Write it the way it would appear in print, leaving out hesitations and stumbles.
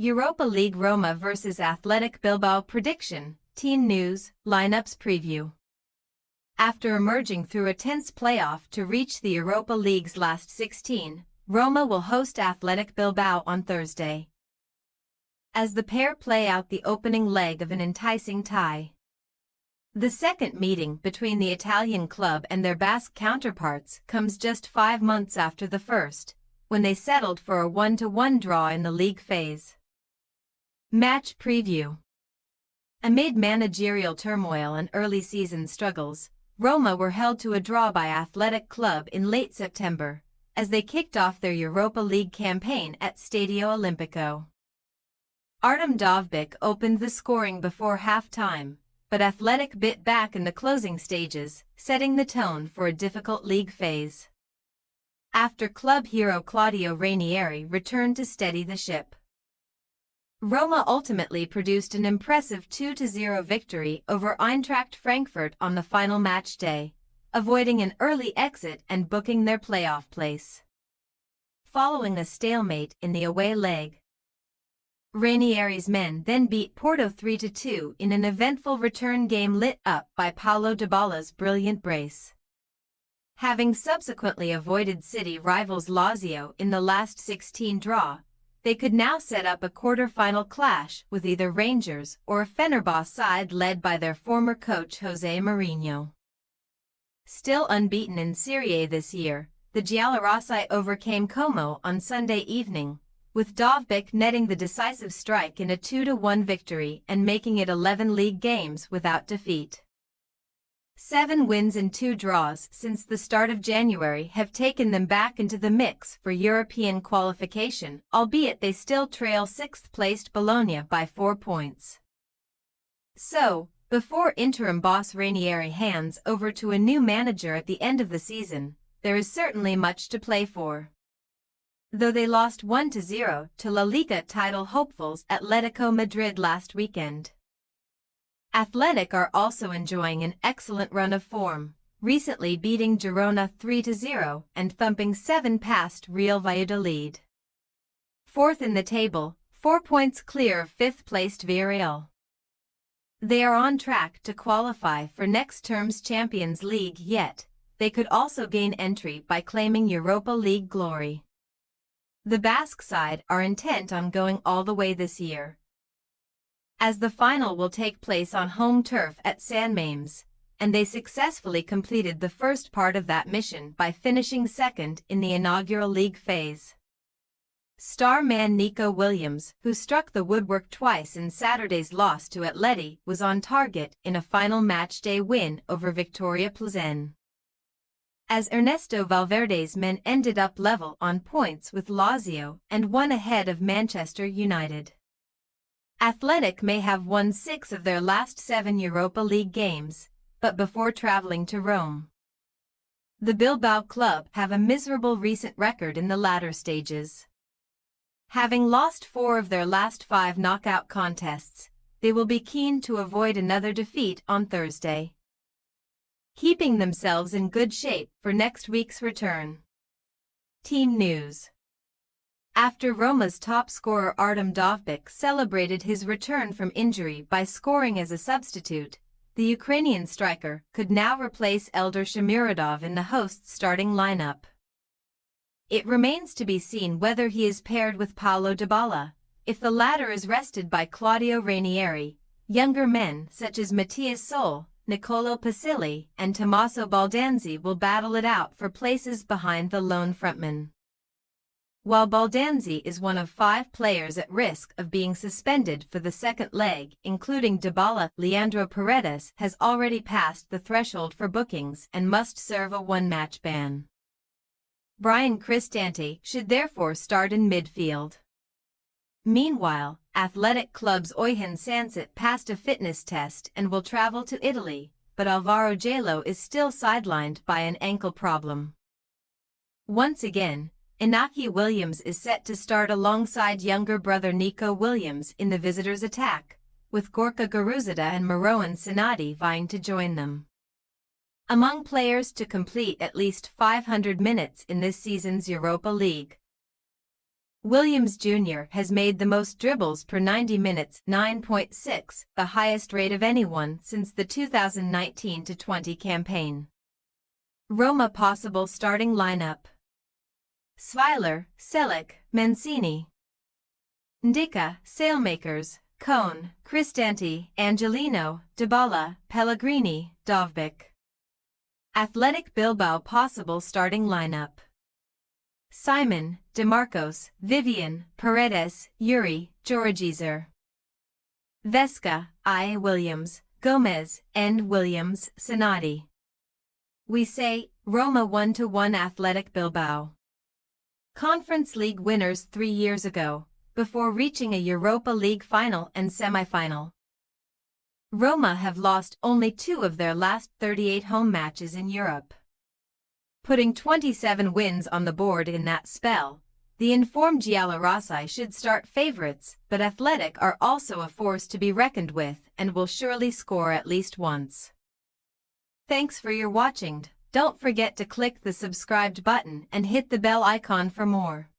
Europa League Roma vs Athletic Bilbao prediction, team news, lineups preview. After emerging through a tense playoff to reach the Europa League's last 16, Roma will host Athletic Bilbao on Thursday, as the pair play out the opening leg of an enticing tie. The second meeting between the Italian club and their Basque counterparts comes just 5 months after the first, when they settled for a 1-1 draw in the league phase. Match preview. Amid managerial turmoil and early season struggles, Roma were held to a draw by Athletic Club in late September, as they kicked off their Europa League campaign at Stadio Olimpico. Artem Dovbyk opened the scoring before half-time, but Athletic bit back in the closing stages, setting the tone for a difficult league phase. After club hero Claudio Ranieri returned to steady the ship, Roma ultimately produced an impressive 2-0 victory over Eintracht Frankfurt on the final match day, avoiding an early exit and booking their playoff place. Following a stalemate in the away leg, Ranieri's men then beat Porto 3-2 in an eventful return game lit up by Paulo Dybala's brilliant brace. Having subsequently avoided city rivals Lazio in the last 16 draw, they could now set up a quarter-final clash with either Rangers or a Fenerbahce side led by their former coach José Mourinho. Still unbeaten in Serie A this year, the Giallorossi overcame Como on Sunday evening, with Dovbyk netting the decisive strike in a 2-1 victory and making it 11 league games without defeat. 7 wins and 2 draws since the start of January have taken them back into the mix for European qualification, albeit they still trail 6th-placed Bologna by 4 points. So, before interim boss Ranieri hands over to a new manager at the end of the season, there is certainly much to play for. Though they lost 1-0 to La Liga title hopefuls Atletico Madrid last weekend, Athletic are also enjoying an excellent run of form, recently beating Girona 3-0 and thumping 7 past Real Valladolid. Fourth in the table, 4 points clear of 5th-placed Villarreal. They are on track to qualify for next term's Champions League, yet they could also gain entry by claiming Europa League glory. The Basque side are intent on going all the way this year, as the final will take place on home turf at San Mamés, and they successfully completed the first part of that mission by finishing second in the inaugural league phase. Star man Nico Williams, who struck the woodwork twice in Saturday's loss to Atleti, was on target in a final matchday win over Victoria Plzen, as Ernesto Valverde's men ended up level on points with Lazio and 1 ahead of Manchester United. Athletic may have won 6 of their last 7 Europa League games, but before traveling to Rome, the Bilbao club have a miserable recent record in the latter stages. Having lost 4 of their last 5 knockout contests, they will be keen to avoid another defeat on Thursday, keeping themselves in good shape for next week's return. Team news. After Roma's top scorer Artem Dovbyk celebrated his return from injury by scoring as a substitute, the Ukrainian striker could now replace Eldar Shomurodov in the hosts' starting lineup. It remains to be seen whether he is paired with Paulo Dybala. If the latter is rested by Claudio Ranieri, younger men such as Matthias Sol, Niccolò Pasili, and Tommaso Baldanzi will battle it out for places behind the lone frontman. While Baldanzi is one of 5 players at risk of being suspended for the second leg, including Dybala, Leandro Paredes has already passed the threshold for bookings and must serve a 1-match ban. Brian Cristante should therefore start in midfield. Meanwhile, Athletic Club's Oyhan Sanset passed a fitness test and will travel to Italy, but Alvaro Jallo is still sidelined by an ankle problem. Once again, Inaki Williams is set to start alongside younger brother Nico Williams in the visitors' attack, with Gorka Garuzada and Marouane Sinati vying to join them. Among players to complete at least 500 minutes in this season's Europa League, Williams Jr. has made the most dribbles per 90 minutes, 9.6, the highest rate of anyone since the 2019-20 campaign. Roma possible starting lineup: Sviler, Selic, Mancini. Ndicka, Sailmakers, Cone, Cristante, Angelino, Dybala, Pellegrini, Dovbyk. Athletic Bilbao possible starting lineup: Simon, DeMarcos, Vivian, Paredes, Yuri, Georgizer. Vesca, I. Williams, Gomez, N. Williams, Sonati. We say, Roma 1-1 Athletic Bilbao. Conference League winners 3 years ago, before reaching a Europa League final and semi-final. Roma have lost only 2 of their last 38 home matches in Europe, putting 27 wins on the board in that spell. The informed Giallorossi should start favourites, but Athletic are also a force to be reckoned with and will surely score at least once. Thanks for your watching. Don't forget to click the subscribed button and hit the bell icon for more.